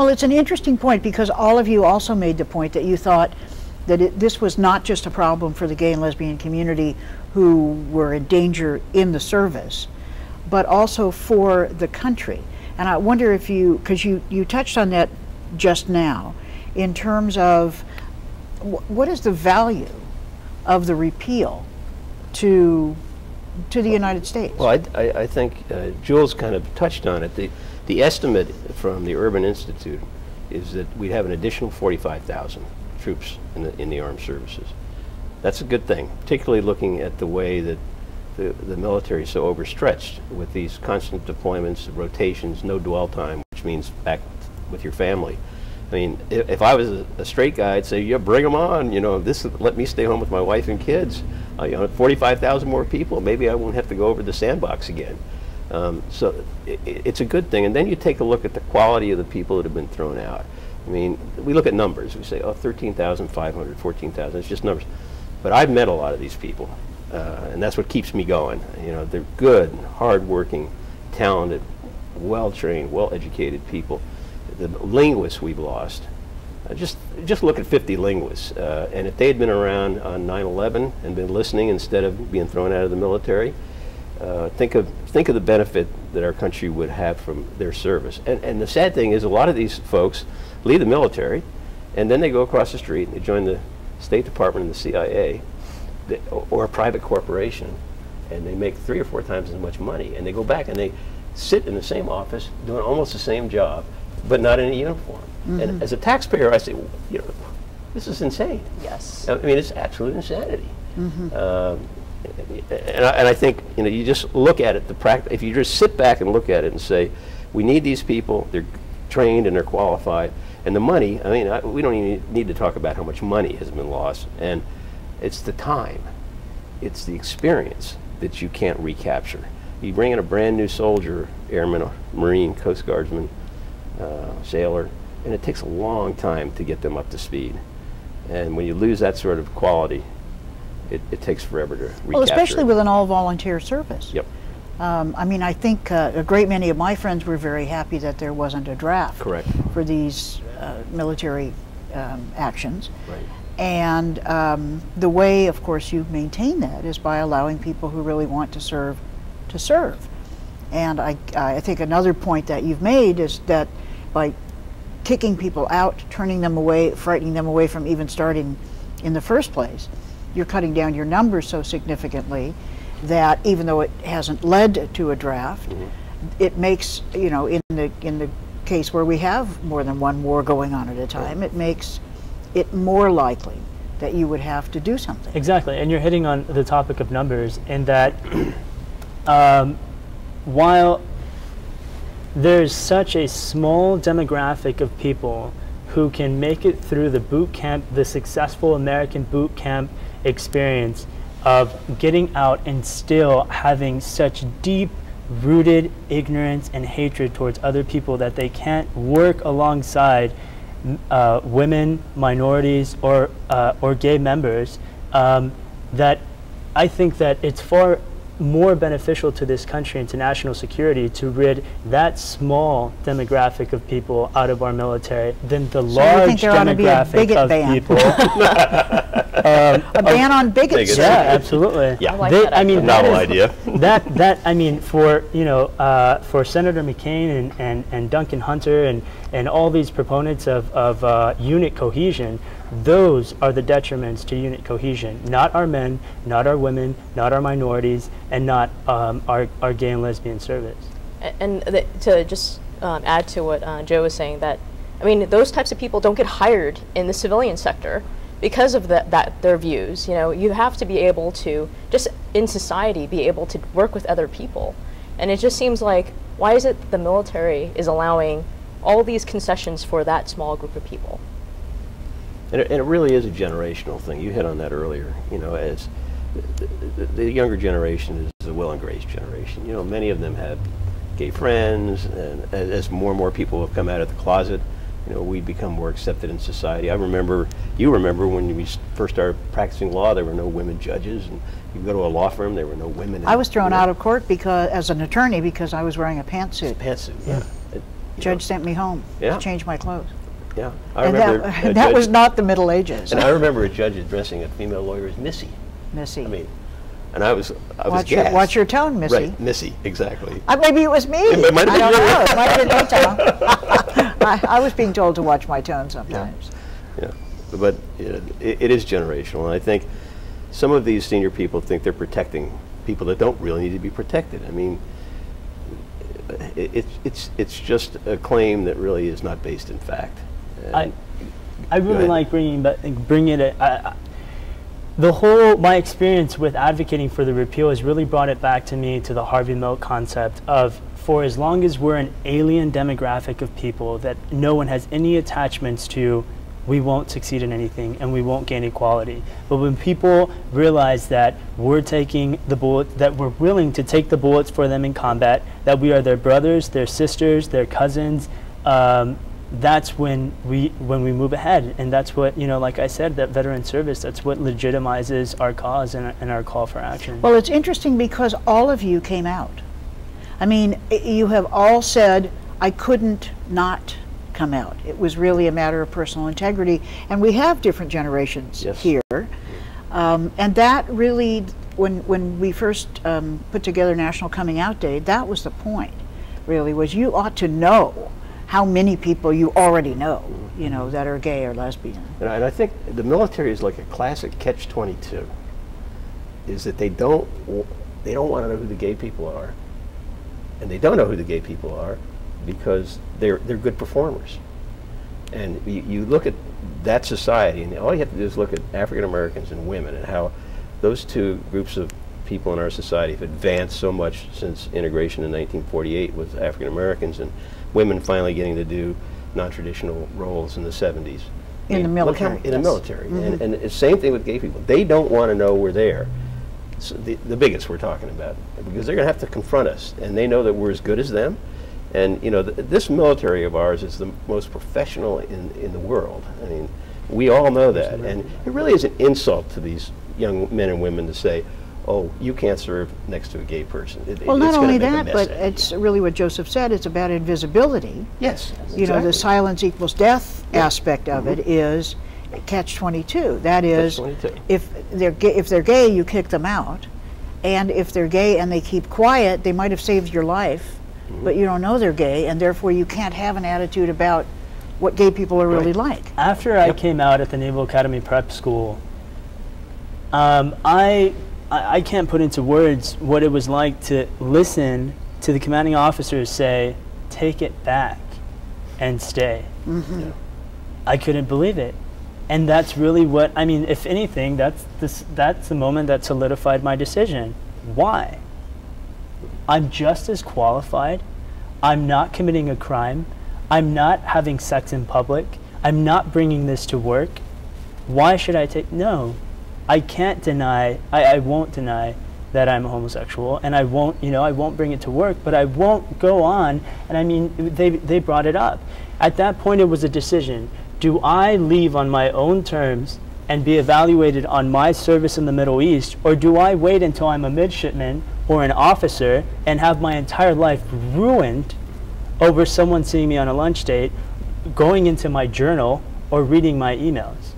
Well, it's an interesting point because all of you also made the point that you thought that this was not just a problem for the gay and lesbian community who were in danger in the service, but also for the country. And I wonder if you, because you touched on that just now, in terms of what is the value of the repeal to the United States? Well, I think Jules kind of touched on it. The estimate from the Urban Institute is that we'd have an additional 45,000 troops in the armed services. That's a good thing, particularly looking at the way that the military is so overstretched with these constant deployments, rotations, no dwell time, which means back with your family. I mean, if I was a straight guy, I'd say, yeah, bring them on. You know, let me stay home with my wife and kids. You know, 45,000 more people, maybe I won't have to go over the sandbox again. So it's a good thing. And then you take a look at the quality of the people that have been thrown out. I mean, we look at numbers. We say, oh, 13,500, 14,000, it's just numbers. But I've met a lot of these people, and that's what keeps me going. You know, they're good, hard-working, talented, well-trained, well-educated people. The linguists we've lost. Just look at 50 linguists, and if they had been around on 9/11 and been listening instead of being thrown out of the military, think of the benefit that our country would have from their service. And the sad thing is, a lot of these folks leave the military, and then they go across the street and they join the State Department and the CIA, or a private corporation, and they make 3 or 4 times as much money, and they go back and they sit in the same office doing almost the same job, but not in a uniform. Mm-hmm. And as a taxpayer, I say, well, you know, this is insane. Yes. I mean, it's absolute insanity. Mm-hmm. And I think, you know, you just look at it, if you just sit back and look at it and say, we need these people, they're trained and they're qualified, and the money, I mean, we don't even need to talk about how much money has been lost, and it's the time, it's the experience that you can't recapture. You bring in a brand new soldier, airman, Marine, Coast Guardsman, sailor, and it takes a long time to get them up to speed. And when you lose that sort of quality, it takes forever to recapture. Well, especially with an all-volunteer service. Yep. I mean, I think a great many of my friends were very happy that there wasn't a draft. Correct. For these military actions. Right. And the way, of course, you maintain that is by allowing people who really want to serve to serve. And I think another point that you've made is that by kicking people out, turning them away, frightening them away from even starting in the first place, you're cutting down your numbers so significantly that even though it hasn't led to a draft, mm-hmm. it makes, you know, in the case where we have more than one war going on at a time, it makes it more likely that you would have to do something. Exactly, and you're hitting on the topic of numbers in that while there's such a small demographic of people who can make it through the boot camp, the successful American boot camp experience of getting out and still having such deep-rooted ignorance and hatred towards other people that they can't work alongside women, minorities, or gay members, that I think that it's far more beneficial to this country and to national security to rid that small demographic of people out of our military than the large demographic of people. A ban on bigots. Yeah, absolutely. Yeah, I like that. I mean, novel idea. I mean, for for Senator McCain and Duncan Hunter and all these proponents of unit cohesion, those are the detriments to unit cohesion. Not our men, not our women, not our minorities, and not our gay and lesbian service. And to just add to what Joe was saying, that I mean, those types of people don't get hired in the civilian sector because of their views. You know, you have to be able to, just in society, be able to work with other people. And it just seems like, why is it the military is allowing all these concessions for that small group of people? And it really is a generational thing. You hit on that earlier. You know, as the younger generation is a Will and Grace generation. You know, many of them have gay friends, and as more and more people have come out of the closet, you know, we become more accepted in society. You remember when we first started practicing law, there were no women judges, and you go to a law firm, there were no women. I was thrown out of court because, as an attorney, because I was wearing a pantsuit. Pantsuit, yeah. Judge sent me home Yeah. to change my clothes. Yeah, I And remember that was not the Middle Ages. and I remember a judge addressing a female lawyer as Missy. Missy. I mean, and I was watch gassed. your tone, Missy. Right, Missy, exactly. Maybe it was me. It might have been I don't you. know. It might have been my tone. I was being told to watch my tone sometimes. Yeah, but it is generational, and I think some of these senior people think they're protecting people that don't really need to be protected. I mean, it's just a claim that really is not based in fact. I really like bringing it. My experience with advocating for the repeal has really brought it back to me to the Harvey Milk concept of, for as long as we're an alien demographic of people that no one has any attachments to, we won't succeed in anything and we won't gain equality. But when people realize that we're taking the bullet, that we're willing to take the bullets for them in combat, that we are their brothers, their sisters, their cousins, that's when we move ahead. And that's what, like I said, that veteran service, that's what legitimizes our cause and our call for action. Well, it's interesting because all of you came out. I mean, you have all said, I couldn't not come out. It was really a matter of personal integrity, and we have different generations here. And that really, when we first put together National Coming Out Day, that was the point, really, was you ought to know how many people you already know, that are gay or lesbian. And I think the military is like a classic catch-22, is that they don't want to know who the gay people are, and they don't know who the gay people are because they're good performers. And you look at that society, and all you have to do is look at African Americans and women and how those two groups of people in our society have advanced so much since integration in 1948 with African Americans and women finally getting to do non-traditional roles in the 70s. In the military. In the military. And the same thing with gay people. They don't want to know we're there. So the bigots we're talking about, because they're going to have to confront us, and they know that we're as good as them. And this military of ours is the most professional in the world. I mean, we all know that, and it really is an insult to these young men and women to say, "Oh, you can't serve next to a gay person." Well, not only that, but it's really what Joseph said. It's about invisibility. Yes, exactly. The silence equals death aspect of it is catch-22. That is, if they're gay, you kick them out, and if they're gay and they keep quiet, they might have saved your life, but you don't know they're gay, and therefore you can't have an attitude about what gay people are really like. After I came out at the Naval Academy Prep School, I can't put into words what it was like to listen to the commanding officers say, "Take it back and stay." I couldn't believe it. And that's really what, I mean, if anything, that's the moment that solidified my decision. Why? I'm just as qualified. I'm not committing a crime. I'm not having sex in public. I'm not bringing this to work. Why should I take, no. I can't deny, I won't deny that I'm homosexual, and I won't bring it to work, but I won't go on, and I mean, they brought it up. At that point, it was a decision. Do I leave on my own terms and be evaluated on my service in the Middle East, or do I wait until I'm a midshipman or an officer and have my entire life ruined over someone seeing me on a lunch date, going into my journal, or reading my emails?